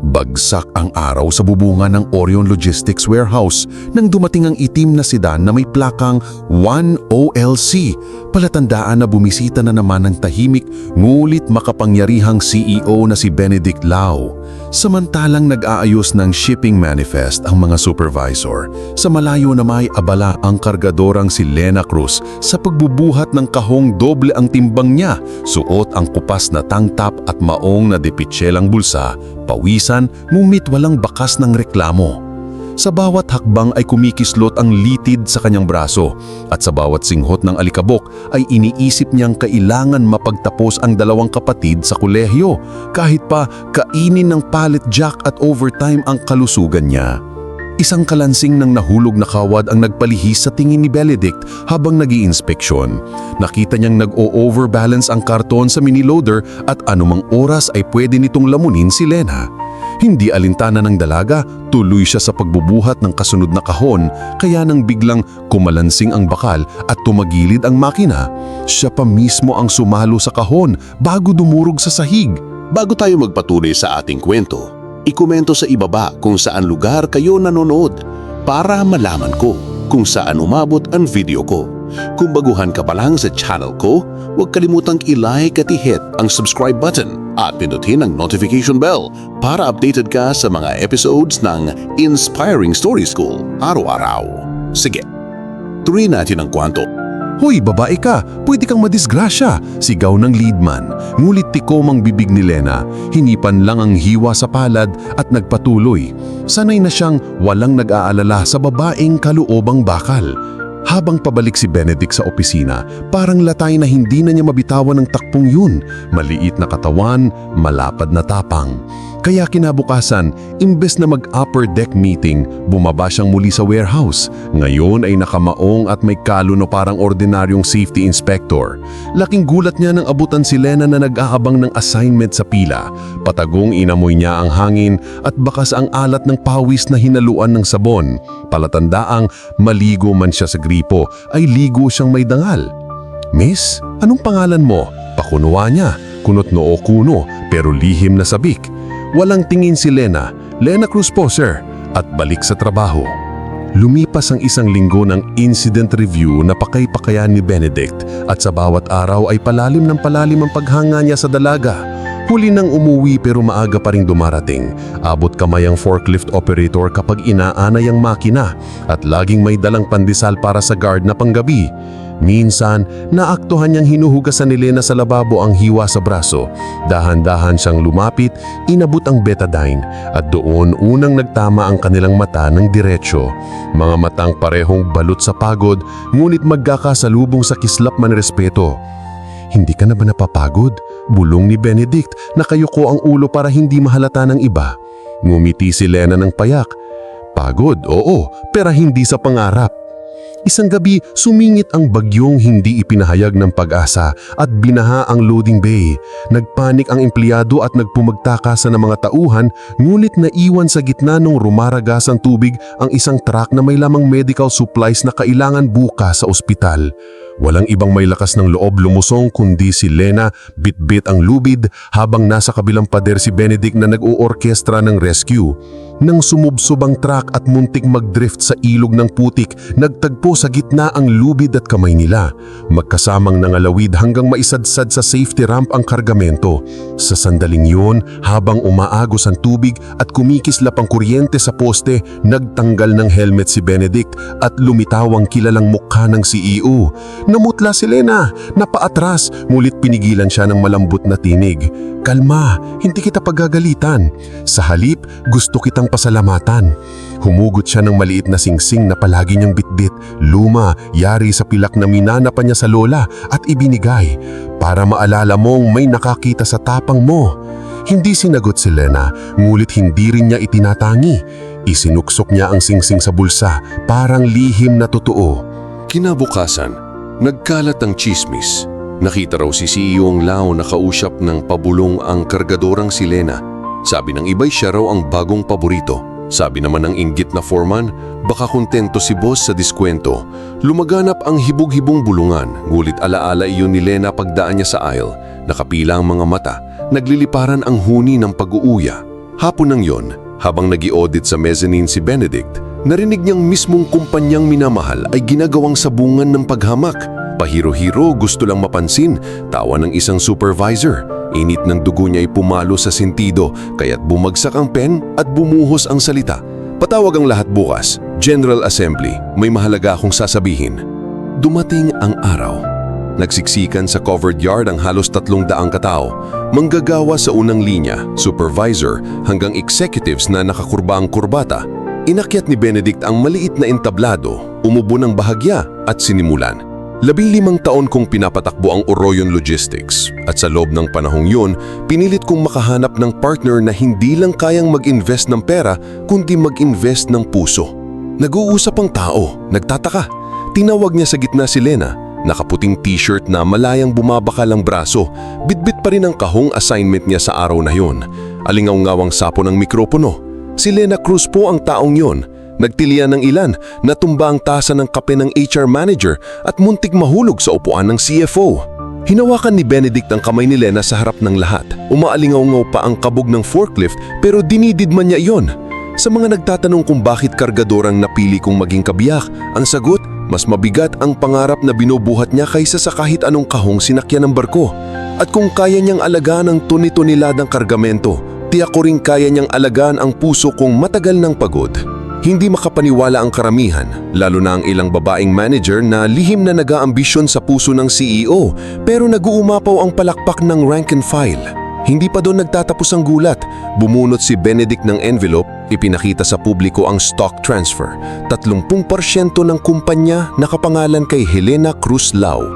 Bagsak ang araw sa bubungan ng Orion Logistics Warehouse nang dumating ang itim na sedan na may plakang 1OLC, palatandaan na bumisita na naman ng tahimik ngulit makapangyarihang CEO na si Benedict Lau. Samantalang nag-aayos ng shipping manifest ang mga supervisor, sa malayo na may abala ang kargadorang si Lena Cruz sa pagbubuhat ng kahong doble ang timbang niya, suot ang kupas na tank top at maong na depitselang bulsa, pawisan ngunit walang bakas ng reklamo. Sa bawat hakbang ay kumikislot ang litid sa kanyang braso at sa bawat singhot ng alikabok ay iniisip niyang kailangan mapagtapos ang dalawang kapatid sa kolehiyo kahit pa kainin ng pallet jack at overtime ang kalusugan niya. Isang kalansing ng nahulog na kawad ang nagpalihis sa tingin ni Benedict habang nag-iinspeksyon. Nakita niyang nag-o-overbalance ang karton sa mini-loader at anumang oras ay pwede nitong lamunin si Lena. Hindi alintana ng dalaga, tuloy siya sa pagbubuhat ng kasunod na kahon kaya nang biglang kumalansing ang bakal at tumagilid ang makina, siya pa mismo ang sumalo sa kahon bago dumurog sa sahig. Bago tayo magpatuloy sa ating kwento, ikomento sa ibaba kung saan lugar kayo nanonood para malaman ko kung saan umabot ang video ko. Kung baguhan ka pa lang sa channel ko, huwag kalimutang i-like at i-hit ang subscribe button at pindutin ang notification bell para updated ka sa mga episodes ng Inspiring Story School araw-araw. Sige, tuloy natin ang kwento. "Hoy, babae ka! Pwede kang madisgrasya!" sigaw ng leadman. Ngulit tikom ang bibig ni Lena. Hinipan lang ang hiwa sa palad at nagpatuloy. Sanay na siyang walang nag-aalala sa babaeng kaluobang bakal. Habang pabalik si Benedict sa opisina, parang latay na hindi na niya mabitawan ng takpong yun. Maliit na katawan, malapad na tapang. Kaya kinabukasan, imbes na mag-upper deck meeting, bumaba siyang muli sa warehouse. Ngayon ay nakamaong at may kaluno parang ordinaryong safety inspector. Laking gulat niya nang abutan si Lena na nag-aabang ng assignment sa pila. Patagong inamoy niya ang hangin at bakas ang alat ng pawis na hinaluan ng sabon. Palatandaang maligo man siya sa gripo, ay ligo siyang may dangal. "Miss, anong pangalan mo?" Pakunuwa niya, kunot noo kuno, pero lihim na sabik. Walang tingin si Lena. "Lena Cruz po, sir." At balik sa trabaho. Lumipas ang isang linggo ng incident review na pakay-pakayan ni Benedict at sa bawat araw ay palalim ng palalim ang paghanga niya sa dalaga. Huli nang umuwi pero maaga pa ring dumarating. Abot kamay ang forklift operator kapag inaanay ang makina at laging may dalang pandesal para sa guard na panggabi. Minsan, naaktuhan niyang hinuhugasan ni Lena sa lababo ang hiwa sa braso. Dahan-dahan siyang lumapit, inabot ang betadine at doon unang nagtama ang kanilang mata ng diretsyo. Mga matang parehong balot sa pagod, ngunit magkakasalubong sa kislap man respeto. "Hindi ka na ba napapagod?" Bulong ni Benedict, nakayuko ang ulo para hindi mahalata ng iba. Ngumiti si Lena ng payak. "Pagod, oo, pero hindi sa pangarap." Isang gabi, sumingit ang bagyong hindi ipinahayag ng pag-asa at binaha ang loading bay. Nagpanik ang empleyado at nagpumagtakasan ng mga tauhan, ngunit naiwan sa gitna ng rumaragas ang tubig ang isang truck na may lamang medical supplies na kailangan bukas sa ospital. Walang ibang may lakas ng loob lumusong kundi si Lena, bit-bit ang lubid habang nasa kabilang pader si Benedict na nag-oorkestra ng rescue. Nang sumubsob ang truck at muntik mag-drift sa ilog ng putik, nagtagpo sa gitna ang lubid at kamay nila. Magkasamang nangalawid hanggang maisadsad sa safety ramp ang kargamento. Sa sandaling yun, habang umaagos ang tubig at kumikislap ang kuryente sa poste, nagtanggal ng helmet si Benedict at lumitaw ang kilalang mukha ng CEO. Namutla si Lena, napaatras, ngulit pinigilan siya ng malambot na tinig. "Kalma, hindi kita pagagalitan. Sa halip, gusto kitang pasalamatan." Humugot siya ng maliit na singsing na palagi niyang bitbit, luma, yari sa pilak na minana pa niya sa lola at ibinigay. "Para maalala mong may nakakita sa tapang mo." Hindi sinagot si Lena, ngulit hindi rin niya itinatangi. Isinuksok niya ang singsing sa bulsa, parang lihim na totoo. Kinabukasan, nagkalat ang chismis. Nakita raw si CEO Lau na kausap ng pabulong ang kargadorang si Lena. Sabi ng iba'y siya raw ang bagong paborito. Sabi naman ng inggit na foreman, baka kontento si boss sa diskwento. Lumaganap ang hibog-hibong bulungan, ngulit alaala iyon ni Lena pagdaan niya sa aisle. Nakapila ang mga mata, nagliliparan ang huni ng pag-uuya. Hapon ng yon, habang nag-i-audit sa mezzanine si Benedict, narinig niyang mismong kumpanyang minamahal ay ginagawang sabungan ng paghamak. Pahiro-hiro, gusto lang mapansin, tawa ng isang supervisor. Init ng dugo niya ay pumalo sa sentido, kaya't bumagsak ang pen at bumuhos ang salita. Patawag ang lahat bukas. General Assembly, may mahalaga akong sasabihin. Dumating ang araw. Nagsiksikan sa covered yard ang halos 300 katao. Manggagawa sa unang linya, supervisor hanggang executives na nakakurba ang kurbata. Inakyat ni Benedict ang maliit na entablado, umubo ng bahagya at sinimulan. 15 taon kong pinapatakbo ang Oroyon Logistics at sa loob ng panahong yun, pinilit kong makahanap ng partner na hindi lang kayang mag-invest ng pera kundi mag-invest ng puso. Nag-uusap ang tao, nagtataka. Tinawag niya sa gitna si Lena, nakaputing t-shirt na malayang bumabakal ang braso, bitbit pa rin ang kahong assignment niya sa araw na yon. Alingaw-ngawang sapo ng mikropono. Si Lena Cruz po ang taong yon. Nagtilian ng ilan, natumba ang tasa ng kape ng HR manager at muntik mahulog sa upuan ng CFO. Hinawakan ni Benedict ang kamay ni Lena sa harap ng lahat. Umaalingaw-ngaw pa ang kabog ng forklift pero dinididman niya iyon. Sa mga nagtatanong kung bakit kargador ang napili kong maging kabiyak, ang sagot, mas mabigat ang pangarap na binubuhat niya kaysa sa kahit anong kahong sinakyan ng barko. At kung kaya niyang alagaan ang tuni-tuniladang kargamento, tiyak ko rin kaya niyang alagaan ang puso kong matagal ng pagod. Hindi makapaniwala ang karamihan, lalo na ang ilang babaeng manager na lihim na nag-aambisyon sa puso ng CEO pero nag-uumapaw ang palakpak ng rank and file. Hindi pa doon nagtatapos ang gulat. Bumunot si Benedict ng envelope, ipinakita sa publiko ang stock transfer. 30% ng kumpanya nakapangalan kay Helena Cruz Lau.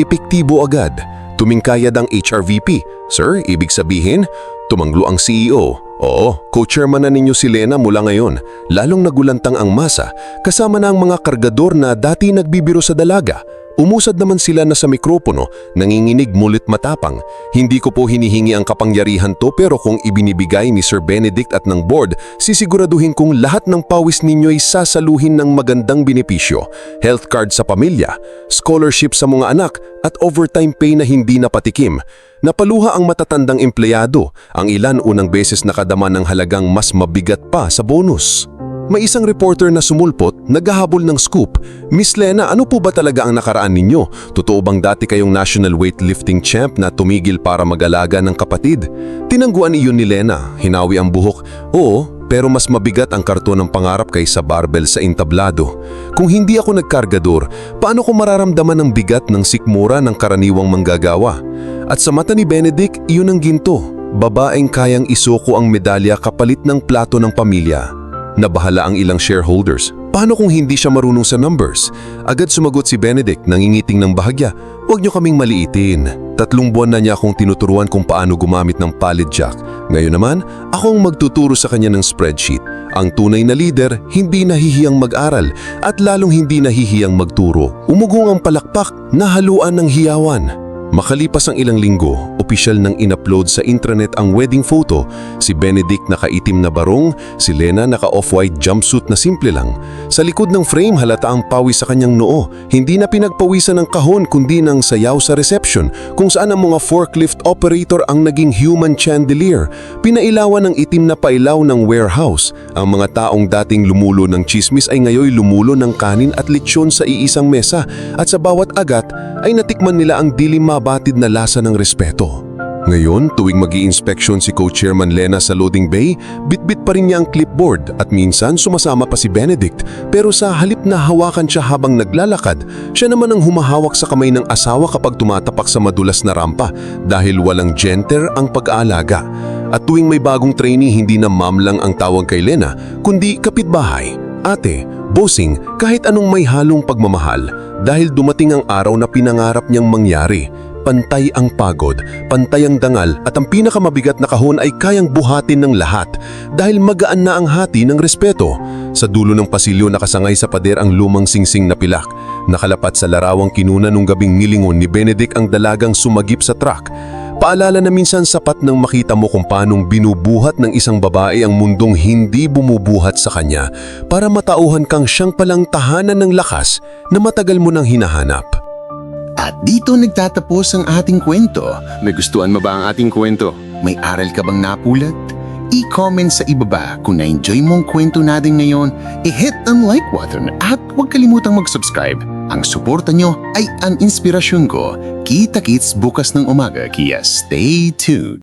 Epektibo agad. Tumingkayad ang HRVP. Sir, ibig sabihin, tumanglo ang CEO. Oo, co-chairman na ninyo si Lena mula ngayon. Lalong nagulantang ang masa, kasama na ang mga kargador na dati nagbibiro sa dalaga. Umusad naman sila na sa mikropono, nanginginig mulit matapang. Hindi ko po hinihingi ang kapangyarihan to pero kung ibinibigay ni Sir Benedict at ng board, sisiguraduhin kong lahat ng pawis ninyo'y sasaluhin ng magandang benepisyo. Health card sa pamilya, scholarship sa mga anak at overtime pay na hindi napatikim. Napaluha ang matatandang empleyado, ang ilan unang beses nakadama ng halagang mas mabigat pa sa bonus. May isang reporter na sumulpot, naghahabol ng scoop. Miss Lena, ano po ba talaga ang nakaraan ninyo? Totoo bang dati kayong national weightlifting champ na tumigil para mag-alaga ng kapatid? Tinangguan iyon ni Lena, hinawi ang buhok. Oo, pero mas mabigat ang karton ng pangarap kaysa barbell sa entablado. Kung hindi ako nagkargador, paano ko mararamdaman ang bigat ng sikmura ng karaniwang manggagawa? At sa mata ni Benedict, iyon ang ginto. Babaeng kayang isuko ang medalya kapalit ng plato ng pamilya. Nabahala ang ilang shareholders. Paano kung hindi siya marunong sa numbers? Agad sumagot si Benedict, nangingiting ng bahagya. Huwag niyo kaming maliitin. 3 buwan na niya akong tinuturuan kung paano gumamit ng pallet jack. Ngayon naman, ako ang magtuturo sa kanya ng spreadsheet. Ang tunay na leader, hindi nahihiyang mag-aral at lalong hindi nahihiyang magturo. Umugong ang palakpak, nahaluan ng hiyawan. Makalipas ang ilang linggo, opisyal nang in-upload sa intranet ang wedding photo. Si Benedict nakaitim na barong, si Lena naka-off-white jumpsuit na simple lang. Sa likod ng frame halata ang pawis sa kanyang noo. Hindi na pinagpawisan ng kahon kundi ng sayaw sa reception kung saan ang mga forklift operator ang naging human chandelier. Pinailawan ng itim na pailaw ng warehouse. Ang mga taong dating lumulo ng chismis ay ngayon lumulo ng kanin at lechon sa iisang mesa at sa bawat agat ay natikman nila ang dilim mabatid na lasa ng respeto. Ngayon, tuwing mag-i-inspeksyon si Co-Chairman Lena sa loading bay, bitbit pa rin niya ang clipboard at minsan sumasama pa si Benedict. Pero sa halip na hawakan siya habang naglalakad, siya naman ang humahawak sa kamay ng asawa kapag tumatapak sa madulas na rampa dahil walang genter ang pag-aalaga. At tuwing may bagong trainee, hindi na ma'am lang ang tawag kay Lena, kundi kapitbahay, ate, bossing, kahit anong may halong pagmamahal dahil dumating ang araw na pinangarap niyang mangyari. Pantay ang pagod, pantay ang dangal at ang pinakamabigat na kahon ay kayang buhatin ng lahat dahil magaan na ang hati ng respeto. Sa dulo ng pasilyo nakasangay sa pader ang lumang singsing na pilak. Nakalapat sa larawang kinuna nung gabing nilingon ni Benedict ang dalagang sumagip sa truck. Paalala na minsan sapat nang makita mo kung paanong binubuhat ng isang babae ang mundong hindi bumubuhat sa kanya para matauhan kang siyang palang tahanan ng lakas na matagal mo nang hinahanap. At dito nagtatapos ang ating kwento. May gustuhan mo ba ang ating kwento? May aral ka bang napulot? i-comment sa ibaba kung na-enjoy mong kwento natin ngayon, i-hit ang like button at huwag kalimutang mag-subscribe. Ang suporta nyo ay ang inspirasyon ko. Kita-kits bukas ng umaga, kaya stay tuned.